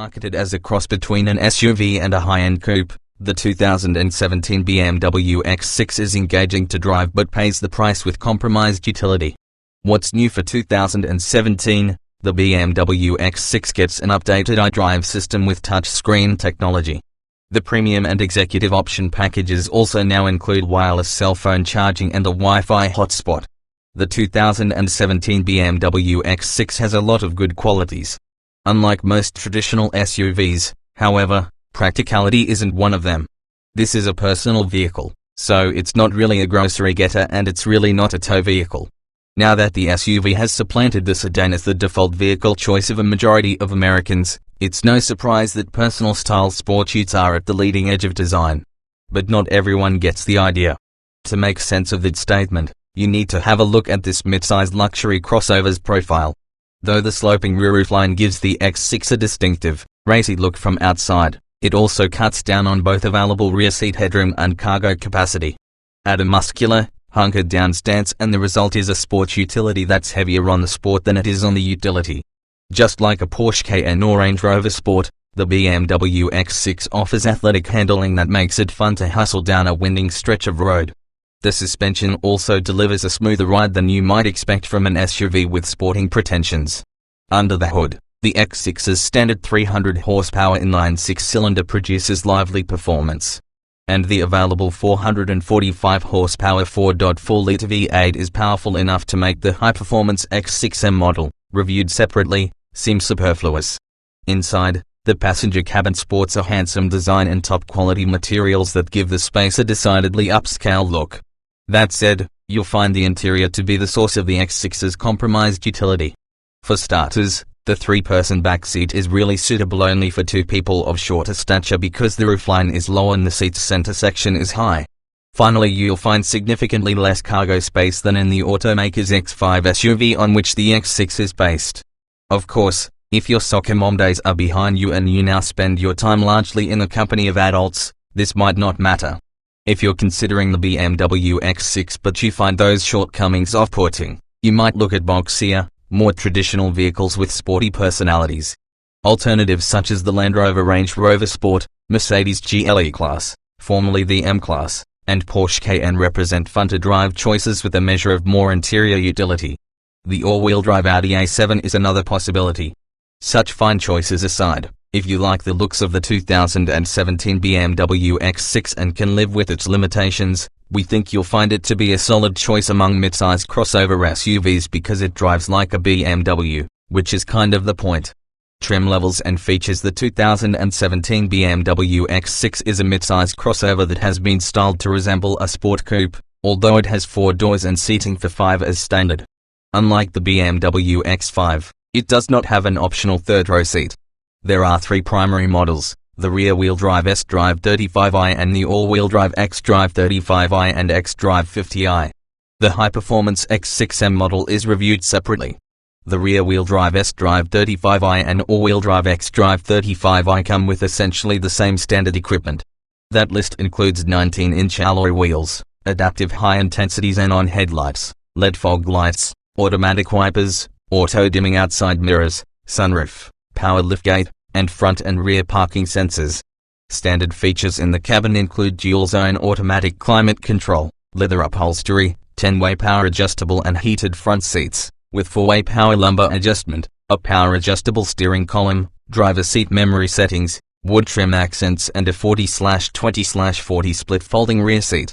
Marketed as a cross between an SUV and a high-end coupe, the 2017 BMW X6 is engaging to drive but pays the price with compromised utility. What's new for 2017? The BMW X6 gets an updated iDrive system with touchscreen technology. The premium and executive option packages also now include wireless cell phone charging and a Wi-Fi hotspot. The 2017 BMW X6 has a lot of good qualities. Unlike most traditional SUVs, however, practicality isn't one of them. This is a personal vehicle, so it's not really a grocery getter and it's really not a tow vehicle. Now that the SUV has supplanted the sedan as the default vehicle choice of a majority of Americans, it's no surprise that personal style sport utes are at the leading edge of design. But not everyone gets the idea. To make sense of that statement, you need to have a look at this mid-sized luxury crossover's profile. Though the sloping rear roofline gives the X6 a distinctive, racy look from outside, it also cuts down on both available rear seat headroom and cargo capacity. Add a muscular, hunkered down stance and the result is a sports utility that's heavier on the sport than it is on the utility. Just like a Porsche Cayenne or Range Rover Sport, the BMW X6 offers athletic handling that makes it fun to hustle down a winding stretch of road. The suspension also delivers a smoother ride than you might expect from an SUV with sporting pretensions. Under the hood, the X6's standard 300 horsepower inline six-cylinder produces lively performance. And the available 445 horsepower 4.4-liter V8 is powerful enough to make the high-performance X6M model, reviewed separately, seem superfluous. Inside, the passenger cabin sports a handsome design and top-quality materials that give the space a decidedly upscale look. That said, you'll find the interior to be the source of the X6's compromised utility. For starters, the three-person backseat is really suitable only for two people of shorter stature because the roofline is low and the seat's center section is high. Finally, you'll find significantly less cargo space than in the automaker's X5 SUV on which the X6 is based. Of course, if your soccer mom days are behind you and you now spend your time largely in the company of adults, this might not matter. If you're considering the BMW X6 but you find those shortcomings off-putting, you might look at boxier, more traditional vehicles with sporty personalities. Alternatives such as the Land Rover Range Rover Sport, Mercedes GLE Class, formerly the M-Class, and Porsche Cayenne represent fun-to-drive choices with a measure of more interior utility. The all-wheel drive Audi A7 is another possibility. Such fine choices aside, if you like the looks of the 2017 BMW X6 and can live with its limitations, we think you'll find it to be a solid choice among mid-sized crossover SUVs because it drives like a BMW, which is kind of the point. Trim levels and features. The 2017 BMW X6 is a mid-sized crossover that has been styled to resemble a sport coupe, although it has 4 doors and seating for 5 as standard. Unlike the BMW X5, it does not have an optional third-row seat. There are 3 primary models, the rear-wheel drive S-Drive 35i and the all-wheel drive X-Drive 35i and X-Drive 50i. The high-performance X6M model is reviewed separately. The rear-wheel drive S-Drive 35i and all-wheel drive X-Drive 35i come with essentially the same standard equipment. That list includes 19-inch alloy wheels, adaptive high-intensity xenon headlights, LED fog lights, automatic wipers, auto-dimming outside mirrors, sunroof, power liftgate, and front and rear parking sensors. Standard features in the cabin include dual-zone automatic climate control, leather upholstery, 10-way power adjustable and heated front seats, with 4-way power lumbar adjustment, a power-adjustable steering column, driver seat memory settings, wood trim accents and a 40/20/40 split folding rear seat.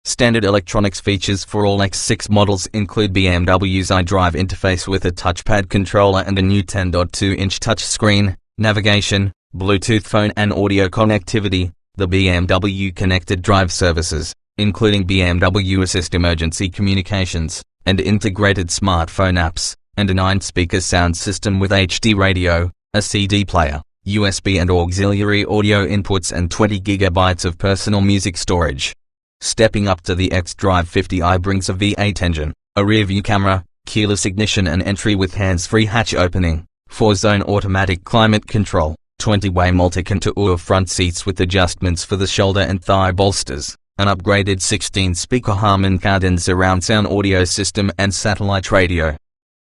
Standard electronics features for all X6 models include BMW's iDrive interface with a touchpad controller and a new 10.2-inch touchscreen, navigation, Bluetooth phone and audio connectivity, the BMW Connected Drive services, including BMW Assist emergency communications, and integrated smartphone apps, and a 9-speaker sound system with HD radio, a CD player, USB and auxiliary audio inputs and 20 GB of personal music storage. Stepping up to the X-Drive 50i brings a V8 engine, a rear-view camera, keyless ignition and entry with hands-free hatch opening, 4-zone automatic climate control, 20-way multi-contour front seats with adjustments for the shoulder and thigh bolsters, an upgraded 16-speaker Harman Kardon surround sound audio system and satellite radio.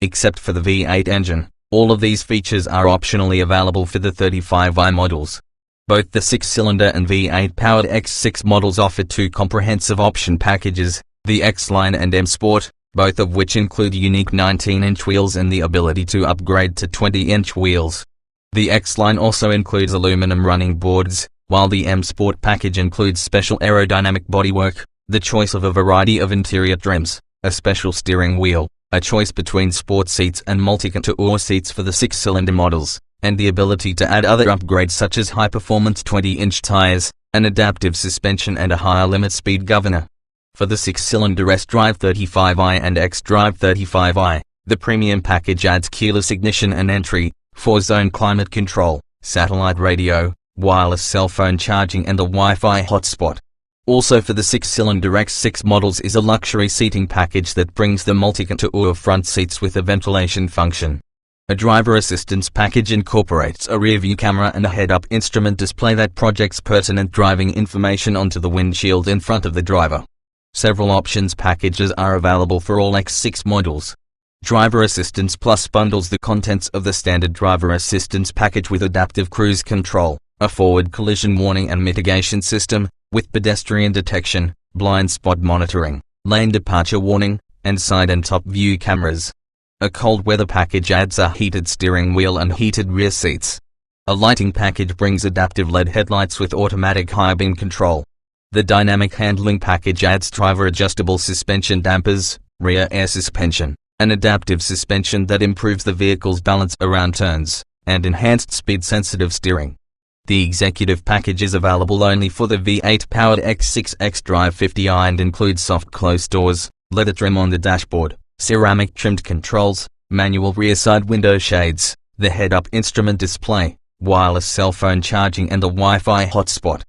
Except for the V8 engine, All of these features are optionally available for the 35i models. Both the 6-cylinder and V8-powered X6 models offer two comprehensive option packages, the X-Line and M Sport, both of which include unique 19-inch wheels and the ability to upgrade to 20-inch wheels. The X-Line also includes aluminum running boards, while the M Sport package includes special aerodynamic bodywork, the choice of a variety of interior trims, a special steering wheel, a choice between sport seats and multi-contour seats for the 6-cylinder models, and the ability to add other upgrades such as high-performance 20-inch tires, an adaptive suspension and a higher limit speed governor. For the 6-cylinder S-Drive 35i and X-Drive 35i, the premium package adds keyless ignition and entry, 4-zone climate control, satellite radio, wireless cell phone charging and a Wi-Fi hotspot. Also for the 6-cylinder X6 models is a luxury seating package that brings the multi-contour front seats with a ventilation function. A driver assistance package incorporates a rear-view camera and a head-up instrument display that projects pertinent driving information onto the windshield in front of the driver. Several options packages are available for all X6 models. Driver Assistance Plus bundles the contents of the standard driver assistance package with adaptive cruise control, a forward collision warning and mitigation system, with pedestrian detection, blind spot monitoring, lane departure warning, and side and top view cameras. A cold weather package adds a heated steering wheel and heated rear seats. A lighting package brings adaptive LED headlights with automatic high beam control. The dynamic handling package adds driver adjustable suspension dampers, rear air suspension, an adaptive suspension that improves the vehicle's balance around turns, and enhanced speed-sensitive steering. The executive package is available only for the V8-powered X6 X-Drive 50i and includes soft close doors, leather trim on the dashboard, ceramic trimmed controls, manual rear side window shades, the head-up instrument display, wireless cell phone charging and a Wi-Fi hotspot.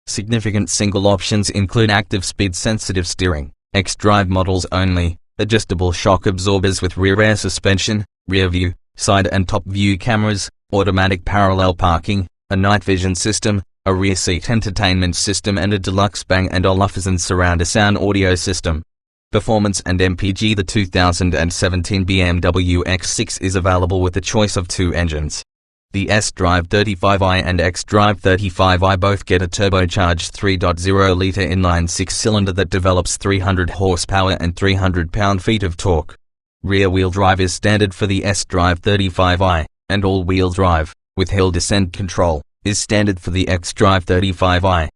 Significant single options include active speed-sensitive steering, X-Drive models only, adjustable shock absorbers with rear air suspension, rear view, side and top view cameras, automatic parallel parking, a night vision system, a rear seat entertainment system and a deluxe Bang & Olufsen surround sound audio system. Performance and MPG. The 2017 BMW X6 is available with a choice of two engines. The S-Drive 35i and X-Drive 35i both get a turbocharged 3.0-litre inline 6-cylinder that develops 300 horsepower and 300 pound-feet of torque. Rear-wheel drive is standard for the S-Drive 35i, and all-wheel drive, with hill descent control, is standard for the X-Drive 35i.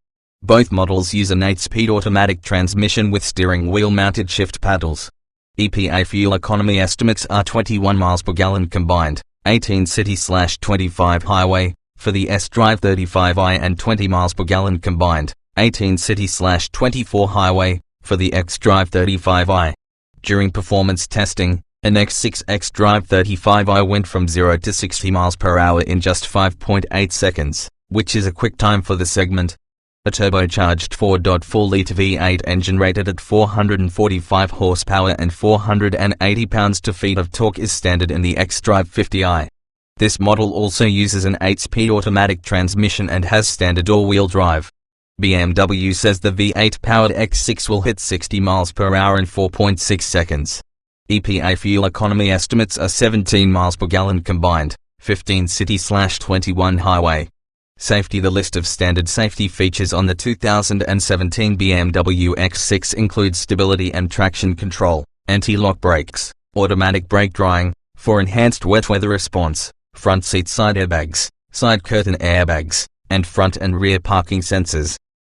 Both models use an 8-speed automatic transmission with steering wheel-mounted shift paddles. EPA fuel economy estimates are 21 miles per gallon combined, 18 city/25 highway, for the S-Drive 35i and 20 miles per gallon combined, 18 city/24 highway, for the X-Drive 35i. During performance testing, an X6 X-Drive 35i went from 0 to 60 miles per hour in just 5.8 seconds, which is a quick time for the segment. A turbocharged 4.4-litre V8 engine rated at 445 horsepower and 480 pounds-feet of torque is standard in the X-Drive 50i. This model also uses an 8-speed automatic transmission and has standard all-wheel drive. BMW says the V8-powered X6 will hit 60 miles per hour in 4.6 seconds. EPA fuel economy estimates are 17 miles per gallon combined, 15 city/21 highway. Safety. The list of standard safety features on the 2017 BMW X6 includes stability and traction control, anti-lock brakes, automatic brake drying, for enhanced wet weather response, front seat side airbags, side curtain airbags, and front and rear parking sensors.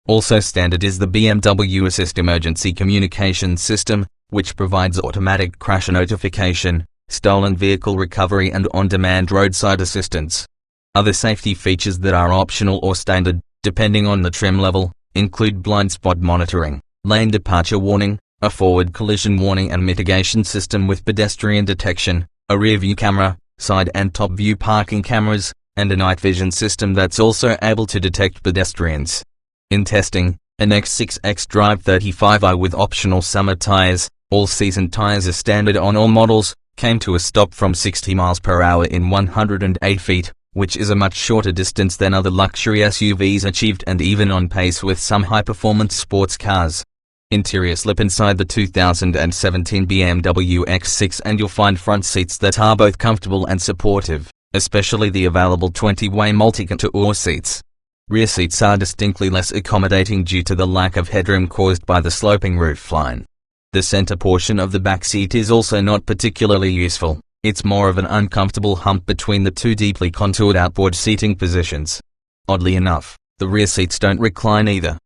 Also standard is the BMW Assist emergency communication system, which provides automatic crash notification, stolen vehicle recovery and on-demand roadside assistance. Other safety features that are optional or standard, depending on the trim level, include blind spot monitoring, lane departure warning, a forward collision warning and mitigation system with pedestrian detection, a rear view camera, side and top view parking cameras, and a night vision system that's also able to detect pedestrians. In testing, an X6 X-Drive 35i with optional summer tires, all-season tires are standard on all models, came to a stop from 60 miles per hour in 108 feet. Which is a much shorter distance than other luxury SUVs achieved and even on pace with some high-performance sports cars. Interior: slip inside the 2017 BMW X6 and you'll find front seats that are both comfortable and supportive, especially the available 20-way multi-contour seats. Rear seats are distinctly less accommodating due to the lack of headroom caused by the sloping roofline. The center portion of the back seat is also not particularly useful. It's more of an uncomfortable hump between the two deeply contoured outboard seating positions. Oddly enough, the rear seats don't recline either.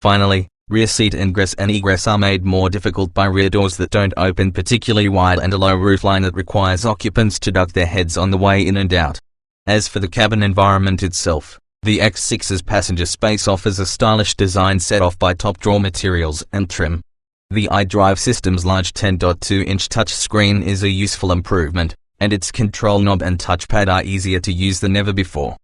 Finally, rear seat ingress and egress are made more difficult by rear doors that don't open particularly wide and a low roofline that requires occupants to duck their heads on the way in and out. As for the cabin environment itself, the X6's passenger space offers a stylish design set off by top drawer materials and trim. The iDrive system's large 10.2-inch touchscreen is a useful improvement, and its control knob and touchpad are easier to use than ever before.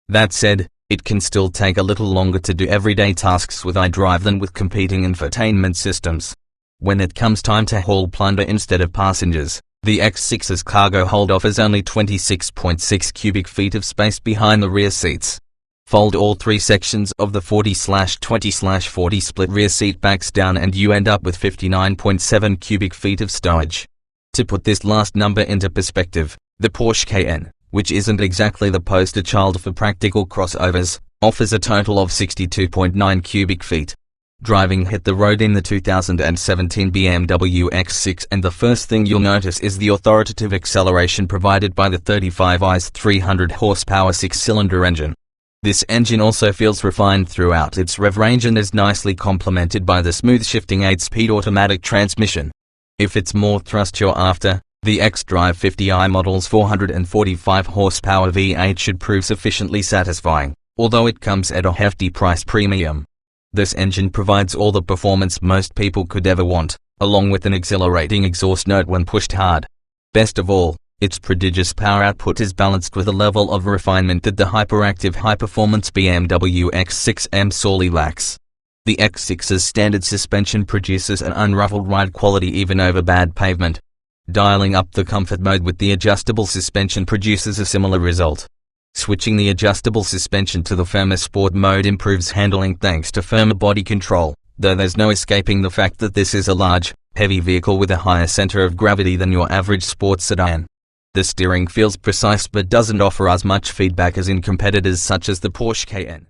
That said, it can still take a little longer to do everyday tasks with iDrive than with competing infotainment systems. When it comes time to haul plunder instead of passengers, the X6's cargo hold offers only 26.6 cubic feet of space behind the rear seats. Fold all three sections of the 40/20/40 split rear seat backs down and you end up with 59.7 cubic feet of stowage. To put this last number into perspective, the Porsche Cayenne, which isn't exactly the poster child for practical crossovers, offers a total of 62.9 cubic feet. Driving hit the road in the 2017 BMW X6 and the first thing you'll notice is the authoritative acceleration provided by the 35i's 300 horsepower 6-cylinder engine. This engine also feels refined throughout its rev range and is nicely complemented by the smooth shifting 8-speed automatic transmission. If it's more thrust you're after, the xDrive 50i model's 445 horsepower V8 should prove sufficiently satisfying, although it comes at a hefty price premium. This engine provides all the performance most people could ever want, along with an exhilarating exhaust note when pushed hard. Best of all, its prodigious power output is balanced with a level of refinement that the hyperactive high-performance BMW X6M sorely lacks. The X6's standard suspension produces an unruffled ride quality even over bad pavement. Dialing up the comfort mode with the adjustable suspension produces a similar result. Switching the adjustable suspension to the firmer sport mode improves handling thanks to firmer body control, though there's no escaping the fact that this is a large, heavy vehicle with a higher center of gravity than your average sports sedan. The steering feels precise but doesn't offer as much feedback as in competitors such as the Porsche Cayenne.